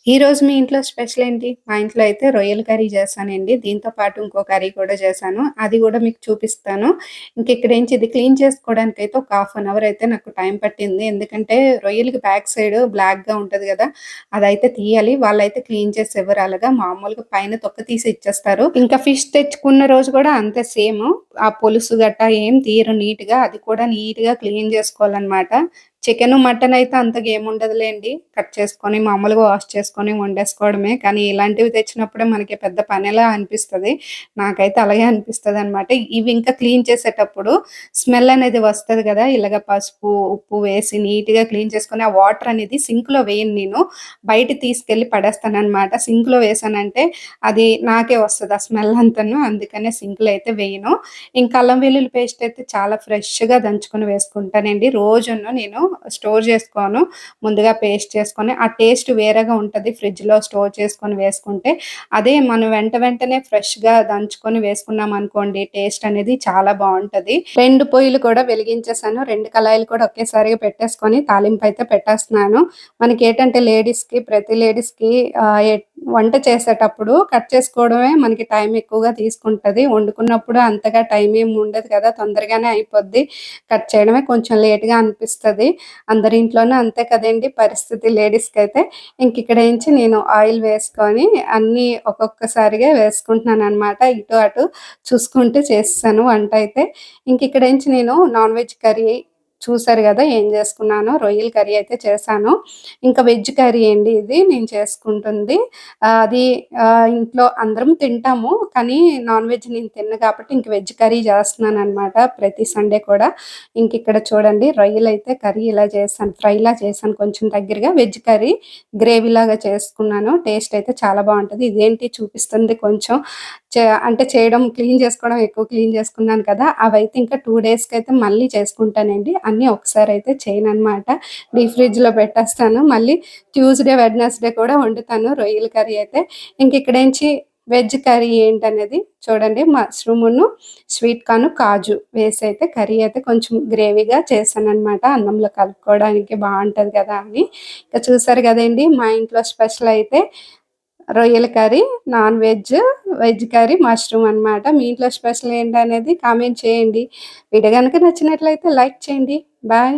ఈరోజు మీ ఇంట్లో స్పెషల్ ఏంటి? మా ఇంట్లో అయితే రొయ్యల కర్రీ చేశానండి. దీంతో పాటు ఇంకో కర్రీ కూడా చేశాను. అది గూడా మీకు చూపిస్తాను. ఇంకిక్కడేంచి ఇది క్లీన్ చేసుకోవడానికైతే ఒక హాఫ్ అన్ అవర్ అయితే నాకు టైం పట్టింది. ఎందుకంటే రొయ్యలకి బ్యాక్ సైడ్ బ్లాక్‌గా ఉంటది గదా! అదైతే తీయాలి. వాళ్ళైతే క్లీన్ చేసి ఇవ్వరు అలాగా. మామూలుగా పైన తొక్క తీసి ఇచ్చేస్తారు. ఇంకా ఫిష్ తెచ్చుకున్న రోజు కూడా అంతే సేమ్. ఆ పులుసు గట్టా ఏం తీయరు నీట్‌గా. అది కూడా నీట్‌గా క్లీన్ చేసుకోవాలనమాట. చికెను, మటన్ అయితే అంతగా ఏముండదులేండి. కట్ చేసుకొని, మామూలుగా వాష్ చేసుకొని వండేసుకోవడమే. కానీ ఇలాంటివి తెచ్చినప్పుడే మనకి పెద్ద పనిలా అనిపిస్తది. నాకైతే అలాగే అనిపిస్తదనమాట. ఇవి ఇంకా క్లీన్ చేసేటప్పుడు స్మెల్ అనేది వస్తది గదా! ఇలాగ పసుపు, ఉప్పు వేసి నీట్‌గా క్లీన్ చేసుకొని, ఆ వాటర్ అనేది సింక్‌లో వేయను నేను. బయట తీసుకెళ్ళి పడేస్తాననమాట. సింక్‌లో వేసానంటే అది నాకే వస్తది ఆ స్మెల్ అంతాను. అందుకనే సింక్‌లో అయితే వేయను. ఇంకా అల్లం వెల్లుల్లి పేస్ట్ అయితే చాలా ఫ్రెష్‌గా దంచుకొని వేసుకుంటానండి. రోజును నేను స్టోర్ చేసుకోను. ముందుగా పేస్ట్ చేసుకొని, ఆ టేస్ట్ వేరేగా ఉంటది ఫ్రిడ్జ్‌లో స్టోర్ చేసుకొని వేసుకుంటే. అదే మనం వెంటనే ఫ్రెష్‌గా దంచుకొని వేసుకున్నామనుకోండి, టేస్ట్ అనేది చాలా బావుంటది. 2 పొయ్యిలు కూడా వెలిగించేసాను. 2 కళాయిలు కూడా ఒకేసారిగా పెట్టేసుకొని తాలింపయితే పెట్టేస్తున్నాను. మనకేటంటే ప్రతి లేడీస్‌కి వంట చేసేటప్పుడు కట్ చేసుకోవడమే మనకి టైం ఎక్కువగా తీసుకుంటది. వండుకున్నప్పుడు అంతగా టైం ఏమి ఉండదు కదా! తొందరగానే అయిపోద్ది. కట్ చేయడమే కొంచెం లేట్‌గా అనిపిస్తది. అందరి ఇంట్లోనూ అంతే కదండీ పరిస్థితి లేడీస్‌కైతే. ఇంకిక్కడేంచి నేను ఆయిల్ వేసుకొని అన్నీ ఒక్కొక్కసారిగా వేసుకుంటున్నాననమాట. ఇటు అటు చూసుకుంటూ చేసేసాను వంటయితే. ఇంకిక్కడేంచి నేను నాన్ వెజ్ కర్రీ చూసారు గదా! ఏం జేసుకున్నానో. రొయ్యల కర్రీ అయితే చేశాను. ఇంకా వెజ్ కర్రీ అండి ఇది నేను చేసుకుంటుంది. అది ఇంట్లో అందరం తింటాము. కానీ నాన్ వెజ్ నేను తినను కాబట్టి ఇంక వెజ్ కర్రీ జేస్తున్నాననమాట ప్రతి సండే కూడా. ఇంకిక్కడ చూడండి రొయ్యలైతే కర్రీ ఇలా చేశాను. ఫ్రైలా చేశాను కొంచెం దగ్గరగా. వెజ్ కర్రీ గ్రేవీలాగా చేసుకున్నాను. టేస్ట్ అయితే చాలా బావుంటది. ఇదేంటి చూపిస్తుంది కొంచెం అంటే క్లీన్ చేసుకోవడం ఎక్కువ క్లీన్ చేసుకున్నాను కదా! అవైతే ఇంకా 2 డేస్‌కైతే మళ్ళీ చేసుకుంటానండి. అన్నీ ఒకసారయితే చేయననమాట. డీప్ ఫ్రిడ్జ్‌లో పెట్టేస్తాను. మళ్ళీ ట్యూస్‌డే, వెడ్నెస్‌డే కూడా వండుతాను రొయ్యల కర్రీ అయితే. ఇంకిక్కడేంచి వెజ్ కర్రీ ఏంటనేది చూడండి. మష్రూమును, స్వీట్ కార్న్, కాజు వేసైతే కర్రీ అయితే కొంచెం గ్రేవీగా చేశాననమాట. అన్నంలో కలుపుకోవడానికి బావుంటది కదా అని. ఇక చూసారు గదండీ! మా ఇంట్లో స్పెషల్ అయితే రొయ్యల curry, non veg, veg curry, mushroom అనమాట. మీ ఇంట్లో స్పెషల్ ఏంటనేది కామెంట్ చేయండి. వీడియో గనుక నచ్చినట్లయితే లైక్ చేయండి. బాయ్.